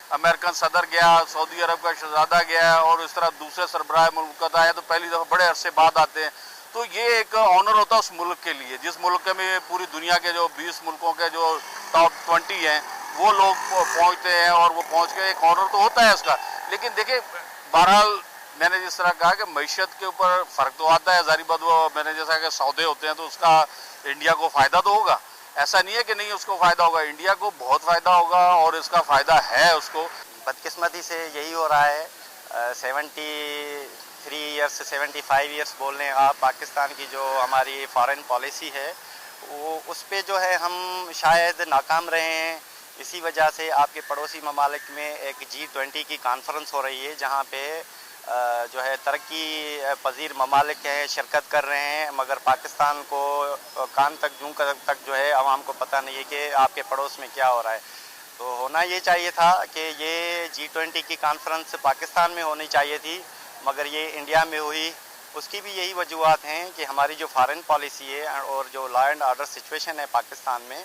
American सदर गया, Saudi अरब का शहजादा गया और इस तरह दूसरे सरबराह मुल्क आए तो पहली दफ़ा बड़े अरसे बाद आते हैं। तो ये एक ऑनर होता है उस मुल्क के लिए, जिस मुल्क में पूरी दुनिया के जो 20 मुल्कों के जो टॉप 20 हैं वो लोग पहुंचते हैं और वो पहुंच के एक ऑनर तो होता है उसका। लेकिन देखिए बहरहाल मैंने जिस तरह कहा कि मईशत के ऊपर फ़र्क तो आता है, ज़ाहिर बात वो मैंने जैसा कि सौदे होते हैं तो उसका इंडिया को फ़ायदा तो होगा, ऐसा नहीं है कि नहीं उसको फ़ायदा होगा, इंडिया को बहुत फ़ायदा होगा और इसका फ़ायदा है उसको। बदकिस्मती से यही हो रहा है। 73 ईयर्स 75 ईयर्स बोल लें आप, पाकिस्तान की जो हमारी फॉरेन पॉलिसी है वो उस पे जो है हम शायद नाकाम रहे हैं। इसी वजह से आपके पड़ोसी ममालिक में एक G20 की कॉन्फ्रेंस हो रही है जहाँ पे जो है तरक्की पजीर ममालिक हैं शिरकत कर रहे हैं, मगर पाकिस्तान को कान तक जूं तक जो है आवाम को पता नहीं है कि आपके पड़ोस में क्या हो रहा है। तो होना ये चाहिए था कि ये G20 की कॉन्फ्रेंस पाकिस्तान में होनी चाहिए थी, मगर ये इंडिया में हुई। उसकी भी यही वजूहत हैं कि हमारी जो फॉरेन पॉलिसी है और जो लॉ एंड ऑर्डर सिचुएशन है पाकिस्तान में,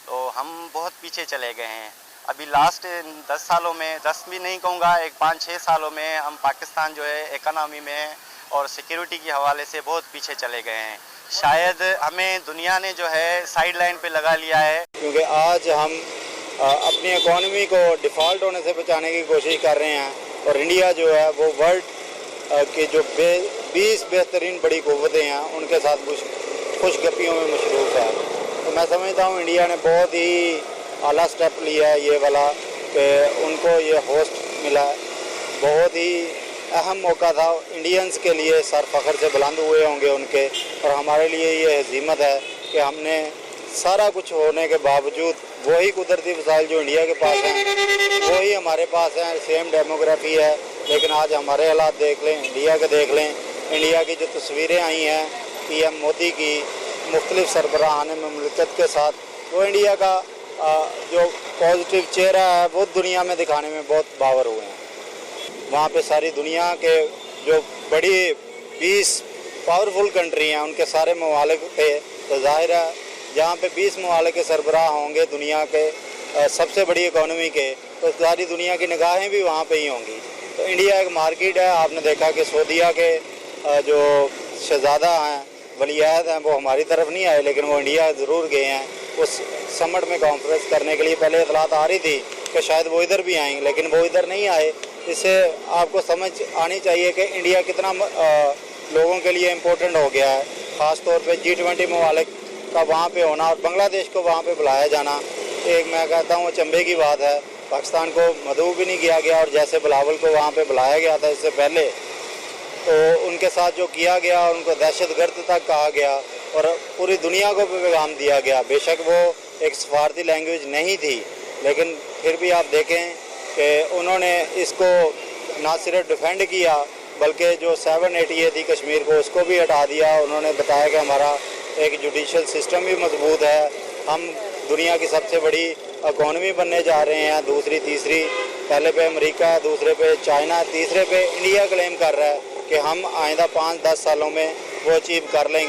तो हम बहुत पीछे चले गए हैं। अभी लास्ट 10 सालों में, 10 भी नहीं कहूँगा, एक 5-6 सालों में हम पाकिस्तान जो है इकनॉमी में और सिक्योरिटी के हवाले से बहुत पीछे चले गए हैं। शायद हमें दुनिया ने जो है साइड लाइन पे लगा लिया है, क्योंकि आज हम अपनी इकॉनमी को डिफ़ॉल्ट होने से बचाने की कोशिश कर रहे हैं और इंडिया जो है वो वर्ल्ड के जो 20 बेहतरीन बड़ी क़ुव्वतें हैं उनके साथ खुशगपियों में मशरूफ़ है। तो मैं समझता हूँ इंडिया ने बहुत ही आला स्टेप लिया है ये वाला कि उनको ये होस्ट मिला। बहुत ही अहम मौका था इंडियंस के लिए, सर फ़ख्र से बुलंद हुए होंगे उनके, और हमारे लिए ये हज़ीमत है कि हमने सारा कुछ होने के बावजूद वही कुदरती वसाइल जो इंडिया के पास हैं वही हमारे पास हैं, सेम डेमोग्राफी है, लेकिन आज हमारे हालात देख लें, इंडिया के देख लें। इंडिया की जो तस्वीरें आई हैं PM मोदी की मुख्तलिफ सरबराहान ममलकत के साथ, वो इंडिया का जो पॉजिटिव चेहरा है वो दुनिया में दिखाने में बहुत बावर हुए हैं। वहाँ पे सारी दुनिया के जो बड़ी 20 पावरफुल कंट्री हैं उनके सारे ममालिक पे, तो ज़ाहिर है जहाँ पे 20 ममालिक के सरबराह होंगे दुनिया के सबसे बड़ी इकॉनमी के, तो सारी दुनिया की निगाहें भी वहाँ पे ही होंगी। तो इंडिया एक मार्केट है। आपने देखा कि सऊदीया के जो शहजादा हैं, वलीअहद हैं, वो हमारी तरफ नहीं आए लेकिन वो इंडिया ज़रूर गए हैं उस समिट में कॉन्फ्रेंस करने के लिए। पहले इतलात आ रही थी कि शायद वो इधर भी आएंगे, लेकिन वो इधर नहीं आए। इससे आपको समझ आनी चाहिए कि इंडिया कितना लोगों के लिए इम्पोर्टेंट हो गया है, ख़ास तौर पे G20 ममालिक का वहाँ पे होना और बांग्लादेश को वहाँ पे बुलाया जाना। एक मैं कहता हूँ चंबे की बात है, पाकिस्तान को मदऊ भी नहीं किया गया और जैसे बिलावल को वहाँ पे बुलाया गया था इससे पहले, तो उनके साथ जो किया गया, उनको दहशतगर्द तक कहा गया और पूरी दुनिया को पैगाम दिया गया। बेशक वो एक सफारती लैंग्वेज नहीं थी, लेकिन फिर भी आप देखें कि उन्होंने इसको ना सिर्फ डिफेंड किया बल्कि जो 780 थी कश्मीर को उसको भी हटा दिया। उन्होंने बताया कि हमारा एक जुडिशल सिस्टम भी मजबूत है, हम दुनिया की सबसे बड़ी इकॉनमी बनने जा रहे हैं, दूसरी तीसरी, पहले पे अमेरिका, दूसरे पे चाइना, तीसरे पे इंडिया क्लेम कर रहा है कि हम आइंदा 5-10 सालों में वो अचीव कर लेंगे।